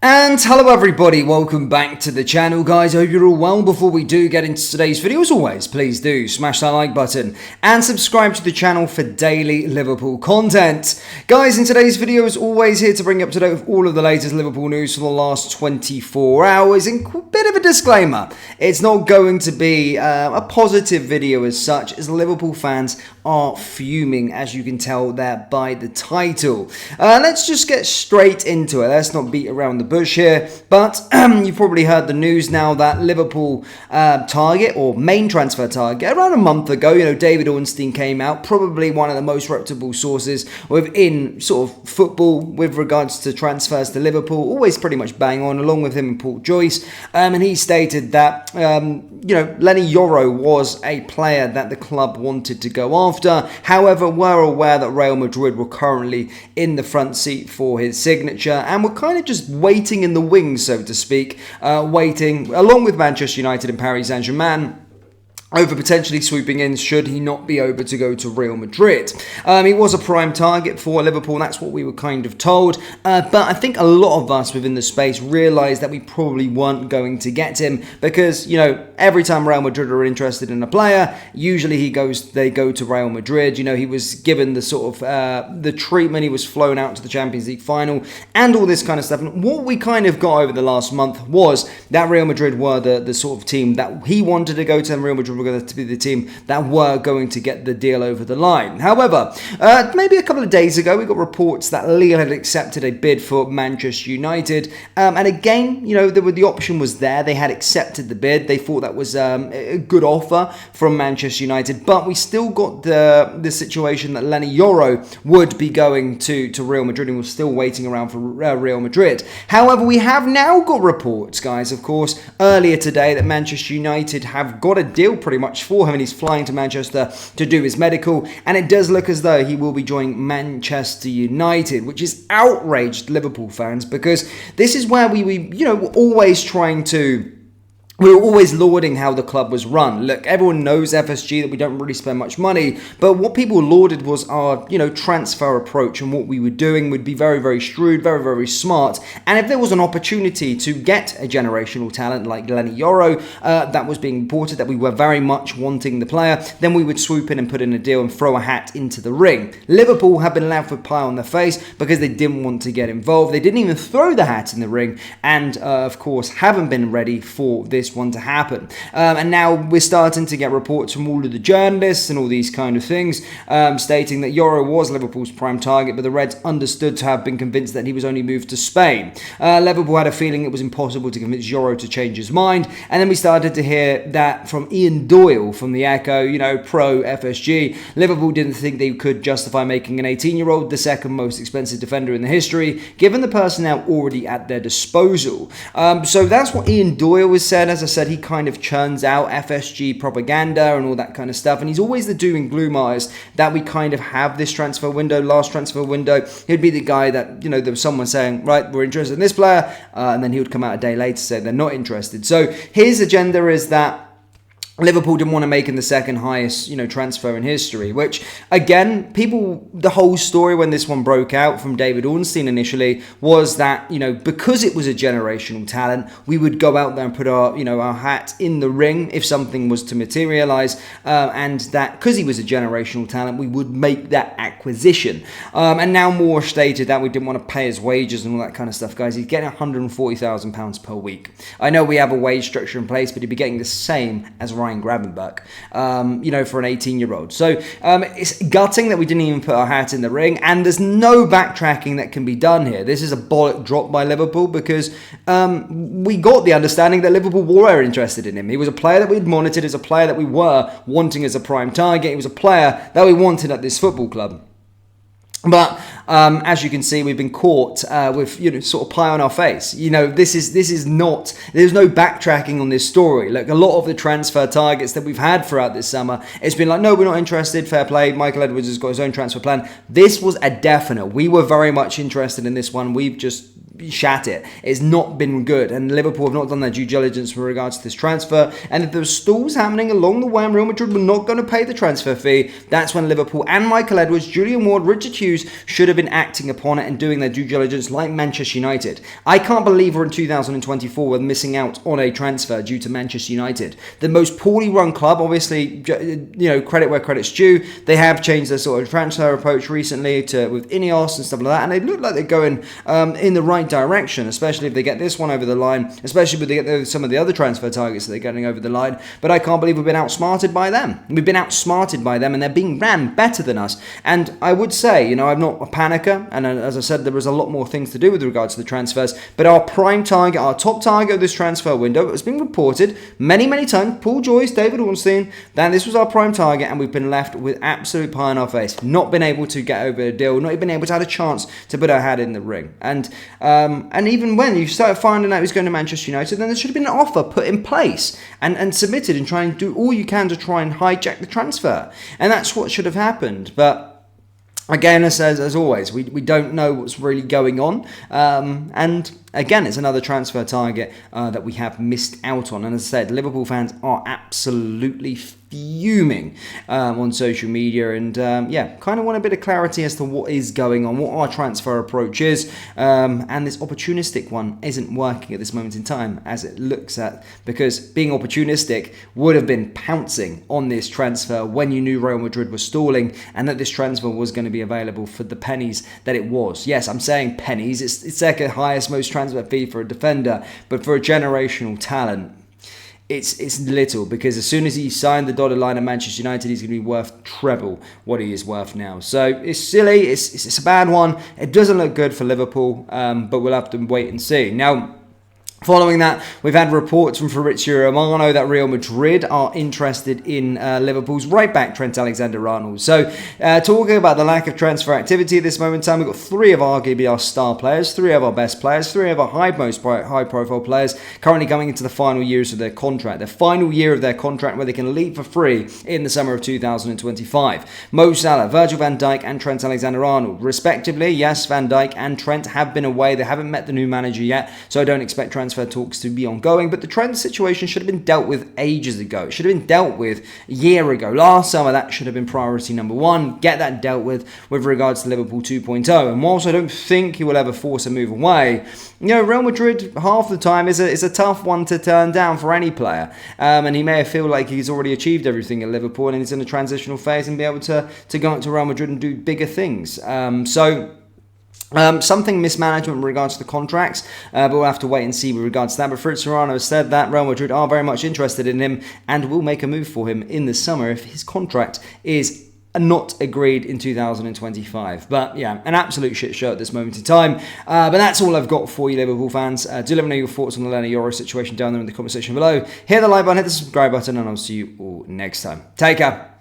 And hello everybody, welcome back to the channel guys. I hope you're all well. Before we do get into today's video, as always, please do smash that like button and subscribe to the channel for daily Liverpool content. Guys, in today's video, as always, here to bring you up to date with all of the latest Liverpool news for the last 24 hours. And a bit of a disclaimer, it's not going to be a positive video as such, as Liverpool fans are fuming, as you can tell there by the title. Let's just get straight into it. Let's not beat around the bush here, but you've probably heard the news now that Liverpool target or main transfer target around a month ago, David Ornstein came out, probably one of the most reputable sources within sort of football with regards to transfers to Liverpool, always pretty much bang on, along with him and Paul Joyce, and he stated that Leny Yoro was a player that the club wanted to go after. However, we're aware that Real Madrid were currently in the front seat for his signature and were kind of just waiting in the wings, so to speak, waiting along with Manchester United and Paris Saint-Germain over potentially swooping in should he not be able to go to Real Madrid. He was a prime target for Liverpool, that's what we were kind of told, but I think a lot of us within the space realised that we probably weren't going to get him because, every time Real Madrid are interested in a player, usually they go to Real Madrid. He was given the sort of the treatment, he was flown out to the Champions League final and all this kind of stuff. And what we kind of got over the last month was that Real Madrid were the sort of team that he wanted to go to, and Real Madrid were going to be the team that were going to get the deal over the line. However, maybe a couple of days ago, we got reports that Lille had accepted a bid for Manchester United. And again, the option was there. They had accepted the bid. They thought that was a good offer from Manchester United. But we still got the situation that Leny Yoro would be going to Real Madrid, and we're still waiting around for Real Madrid. However, we have now got reports, guys, of course, earlier today that Manchester United have got a deal pretty much for him, and he's flying to Manchester to do his medical, and it does look as though he will be joining Manchester United, which is outraged Liverpool fans, because this is where we always trying to... We were always lauding how the club was run. Look, everyone knows FSG that we don't really spend much money, but what people lauded was our, transfer approach, and what we were doing would be very, very shrewd, very, very smart. And if there was an opportunity to get a generational talent like Leny Yoro that was being imported, that we were very much wanting the player, then we would swoop in and put in a deal and throw a hat into the ring. Liverpool have been left with pie on their face because they didn't want to get involved. They didn't even throw the hat in the ring, and of course haven't been ready for this one to happen. And now we're starting to get reports from all of the journalists and all these kind of things stating that Yoro was Liverpool's prime target, but the Reds understood to have been convinced that he was only moved to Spain. Liverpool had a feeling it was impossible to convince Yoro to change his mind, and then we started to hear that from Ian Doyle from the Echo, pro FSG. Liverpool didn't think they could justify making an 18-year-old the second most expensive defender in the history, given the personnel already at their disposal. So that's what Ian Doyle has said. As I said, he kind of churns out FSG propaganda and all that kind of stuff, and he's always the doom and gloom artist that we kind of have this transfer window, last transfer window. He'd be the guy that, there was someone saying, right, we're interested in this player, and then he would come out a day later to say they're not interested. So his agenda is that Liverpool didn't want to make him the second highest, transfer in history, which, again, the whole story when this one broke out from David Ornstein initially was that, because it was a generational talent, we would go out there and put our, our hat in the ring if something was to materialise, and that because he was a generational talent, we would make that acquisition. And now more stated that we didn't want to pay his wages and all that kind of stuff, guys. He's getting £140,000 per week. I know we have a wage structure in place, but he'd be getting the same as Ryan Gravenberch, for an 18-year-old. So it's gutting that we didn't even put our hat in the ring, and there's no backtracking that can be done here. This is a bollock drop by Liverpool because we got the understanding that Liverpool were interested in him. He was a player that we'd monitored, as a player that we were wanting as a prime target. He was a player that we wanted at this football club. But as you can see, we've been caught with sort of pie on our face. This is not. There's no backtracking on this story. Like a lot of the transfer targets that we've had throughout this summer, it's been like, no, we're not interested. Fair play. Michael Edwards has got his own transfer plan. This was a definite. We were very much interested in this one. We've just shat it. It's not been good, and Liverpool have not done their due diligence with regards to this transfer. And if there were stalls happening along the way and Real Madrid were not going to pay the transfer fee, that's when Liverpool and Michael Edwards, Julian Ward, Richard Hughes, Jews should have been acting upon it and doing their due diligence like Manchester United. I can't believe we're in 2024 with missing out on a transfer due to Manchester United. The most poorly run club, obviously, credit where credit's due. They have changed their sort of transfer approach recently with Ineos and stuff like that, and they look like they're going in the right direction, especially if they get this one over the line, especially if they get some of the other transfer targets that they're getting over the line. But I can't believe we've been outsmarted by them. We've been outsmarted by them, and they're being ran better than us. And I would say, I'm not a panicker, and as I said, there was a lot more things to do with regards to the transfers, but our prime target, our top target of this transfer window, has been reported many, many times, Paul Joyce, David Ornstein, that this was our prime target, and we've been left with absolute pie on our face, not been able to get over a deal, not even able to have a chance to put our hat in the ring. And even when you started finding out he's going to Manchester United, then there should have been an offer put in place and submitted, and try and do all you can to try and hijack the transfer. And that's what should have happened. But again, as always, we don't know what's really going on. And again, it's another transfer target that we have missed out on. And as I said, Liverpool fans are absolutely fuming on social media, and kind of want a bit of clarity as to what is going on, what our transfer approach is, and this opportunistic one isn't working at this moment in time as it looks at, because being opportunistic would have been pouncing on this transfer when you knew Real Madrid was stalling and that this transfer was going to be available for the pennies that it was. Yes, I'm saying pennies, it's second highest most transfer fee for a defender, but for a generational talent, it's little, because as soon as he signed the dotted line at Manchester United, he's going to be worth treble what he is worth now. So it's silly, it's a bad one. It doesn't look good for Liverpool, but we'll have to wait and see. Now, following that, we've had reports from Fabrizio Romano that Real Madrid are interested in Liverpool's right-back Trent Alexander-Arnold. So, talking about the lack of transfer activity at this moment in time, we've got three of arguably our star players, three of our best players, three of our high-profile players currently coming into the final years of their contract. The final year of their contract where they can leave for free in the summer of 2025. Mo Salah, Virgil van Dijk and Trent Alexander-Arnold, respectively. Yes, Van Dijk and Trent have been away. They haven't met the new manager yet, so I don't expect transfer talks to be ongoing, but the Trent situation should have been dealt with ages ago. It should have been dealt with a year ago. Last summer, that should have been priority number one. Get that dealt with regards to Liverpool 2.0. And whilst I don't think he will ever force a move away, Real Madrid half the time is a tough one to turn down for any player. And he may feel like he's already achieved everything at Liverpool and he's in a transitional phase and be able to go up to Real Madrid and do bigger things. Something mismanagement with regards to the contracts, but we'll have to wait and see with regards to that. But Fritz Serrano has said that Real Madrid are very much interested in him and will make a move for him in the summer if his contract is not agreed in 2025. But yeah, an absolute shit show at this moment in time. But that's all I've got for you, Liverpool fans. Do let me know your thoughts on the Leny Yoro situation down there in the comment section below. Hit the like button, hit the subscribe button, and I'll see you all next time. Take care.